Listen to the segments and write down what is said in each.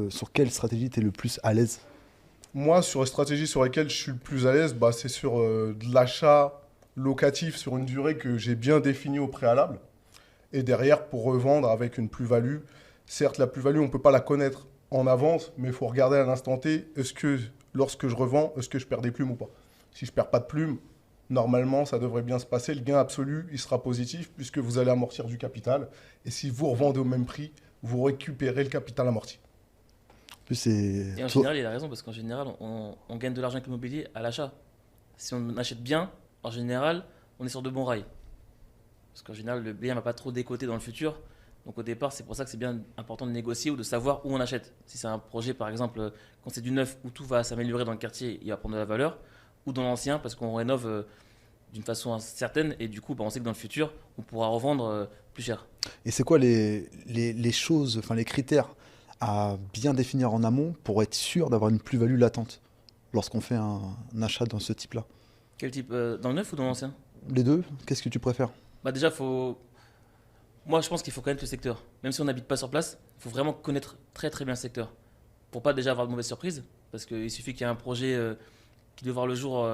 Sur quelle stratégie tu es le plus à l'aise? Moi, sur les stratégies sur lesquelles je suis le plus à l'aise, c'est sur de l'achat locatif sur une durée que j'ai bien définie au préalable. Et derrière, pour revendre avec une plus-value. Certes, la plus-value, on ne peut pas la connaître en avance, mais il faut regarder à l'instant T, est-ce que lorsque je revends, est-ce que je perds des plumes ou pas? Si je ne perds pas de plumes, normalement, ça devrait bien se passer. Le gain absolu, il sera positif puisque vous allez amortir du capital. Et si vous revendez au même prix, vous récupérez le capital amorti. En plus, c'est. Et en Toi, général, il a raison, parce qu'en général, on gagne de l'argent avec l'immobilier à l'achat. Si on achète bien, en général, on est sur de bons rails. Parce qu'en général, le bien ne va pas trop décoter dans le futur. Donc au départ, c'est pour ça que c'est bien important de négocier ou de savoir où on achète. Si c'est un projet, par exemple, quand c'est du neuf où tout va s'améliorer dans le quartier, il va prendre de la valeur. Ou dans l'ancien, parce qu'on rénove d'une façon certaine. Et du coup, on sait que dans le futur, on pourra revendre plus cher. et c'est quoi les choses, enfin les critères à bien définir en amont pour être sûr d'avoir une plus-value latente lorsqu'on fait un achat dans ce type-là? Quel type dans le neuf ou dans l'ancien? Les deux, qu'est-ce que tu préfères? Déjà, moi, je pense qu'il faut connaître le secteur. Même si on n'habite pas sur place, il faut vraiment connaître très très bien le secteur. Pour pas déjà avoir de mauvaises surprises. Parce qu'il suffit qu'il y ait un projet qui doit voir le jour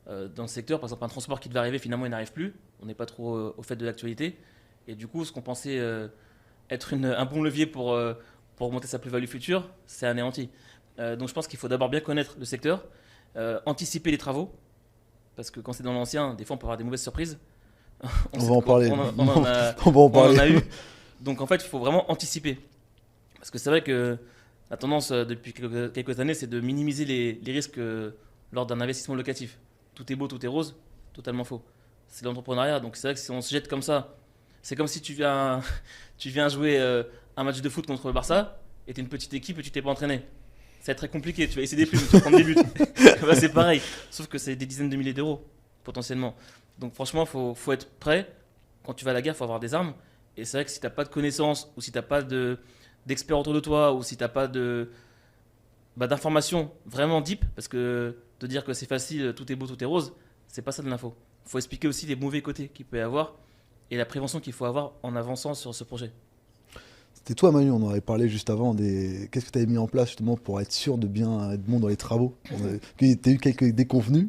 dans le secteur. Par exemple, un transport qui devait arriver, finalement, il n'arrive plus. On n'est pas trop au fait de l'actualité. Et du coup, ce qu'on pensait être un bon levier pour augmenter sa plus-value future, c'est anéanti. Donc, je pense qu'il faut d'abord bien connaître le secteur, anticiper les travaux. Parce que quand c'est dans l'ancien, des fois, on peut avoir des mauvaises surprises. On va en parler. On va en On en parler. a eu. Donc en fait, il faut vraiment anticiper. Parce que c'est vrai que la tendance depuis quelques années, c'est de minimiser les risques lors d'un investissement locatif. Tout est beau, tout est rose. Totalement faux. C'est l'entrepreneuriat. Donc c'est vrai que si on se jette comme ça, c'est comme si tu viens jouer un match de foot contre le Barça et tu es une petite équipe et tu t'es pas entraîné. Ça va être très compliqué. Tu vas essayer des plumes, tu vas prendre des buts. C'est pareil. Sauf que c'est des dizaines de milliers d'euros, potentiellement. Donc franchement, faut être prêt. Quand tu vas à la guerre, il faut avoir des armes. Et c'est vrai que si tu n'as pas de connaissances, ou si tu n'as pas d'experts autour de toi, ou si tu n'as pas d'informations vraiment deep, parce que te dire que c'est facile, tout est beau, tout est rose, c'est pas ça de l'info. Il faut expliquer aussi les mauvais côtés qu'il peut y avoir et la prévention qu'il faut avoir en avançant sur ce projet. C'était toi, Manu, on en avait parlé juste avant. Qu'est-ce que tu avais mis en place justement pour être sûr de bien être bon dans les travaux? Tu as eu quelques déconvenus,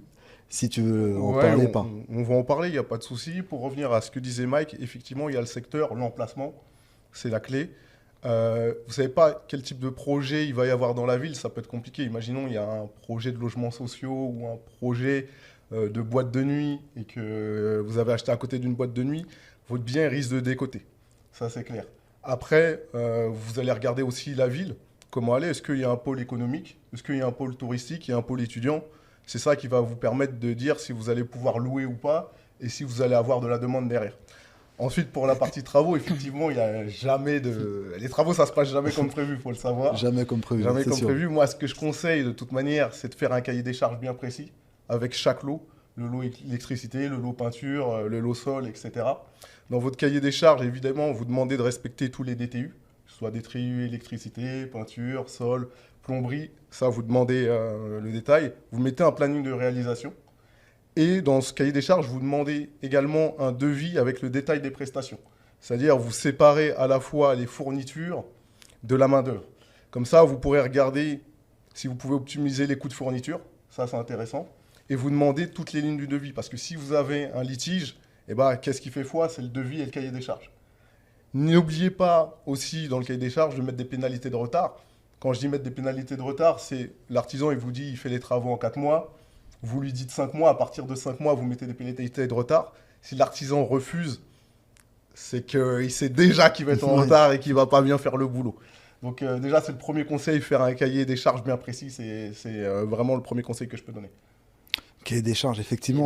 si tu veux en Ouais, parler pas. on va en parler, il n'y a pas de souci. Pour revenir à ce que disait Mike, effectivement, il y a le secteur, l'emplacement, c'est la clé. Vous ne savez pas quel type de projet il va y avoir dans la ville, ça peut être compliqué. Imaginons, il y a un projet de logements sociaux ou un projet de boîte de nuit et que vous avez acheté à côté d'une boîte de nuit, votre bien risque de décoter. Ça, c'est clair. Après, vous allez regarder aussi la ville, comment elle est. Est-ce qu'il y a un pôle économique? Est-ce qu'il y a un pôle touristique? Il y a un pôle étudiant? C'est ça qui va vous permettre de dire si vous allez pouvoir louer ou pas et si vous allez avoir de la demande derrière. Ensuite, pour la partie travaux, effectivement, il n'y a jamais de... Les travaux, ça se passe jamais comme prévu, il faut le savoir. Jamais comme prévu. Jamais c'est comme sûr. prévu. Moi, ce que je conseille, de toute manière, c'est de faire un cahier des charges bien précis avec chaque lot. Le lot électricité, le lot peinture, le lot sol, etc. Dans votre cahier des charges, évidemment, vous demandez de respecter tous les DTU, que ce soit DTU, électricité, peinture, sol, plomberie. Ça, vous demandez le détail. Vous mettez un planning de réalisation. Et dans ce cahier des charges, vous demandez également un devis avec le détail des prestations. C'est-à-dire, vous séparez à la fois les fournitures de la main-d'œuvre. Comme ça, vous pourrez regarder si vous pouvez optimiser les coûts de fourniture. Ça, c'est intéressant. Et vous demandez toutes les lignes du devis. Parce que si vous avez un litige, qu'est-ce qui fait foi? C'est le devis et le cahier des charges. N'oubliez pas aussi, dans le cahier des charges, de mettre des pénalités de retard. Quand je dis mettre des pénalités de retard, c'est l'artisan, il vous dit, il fait les travaux en 4 mois. Vous lui dites 5 mois, à partir de 5 mois, vous mettez des pénalités de retard. Si l'artisan refuse, c'est qu'il sait déjà qu'il va être en retard et qu'il ne va pas bien faire le boulot. Donc déjà, c'est le premier conseil, faire un cahier des charges bien précis. C'est vraiment le premier conseil que je peux donner. Cahier des charges, effectivement.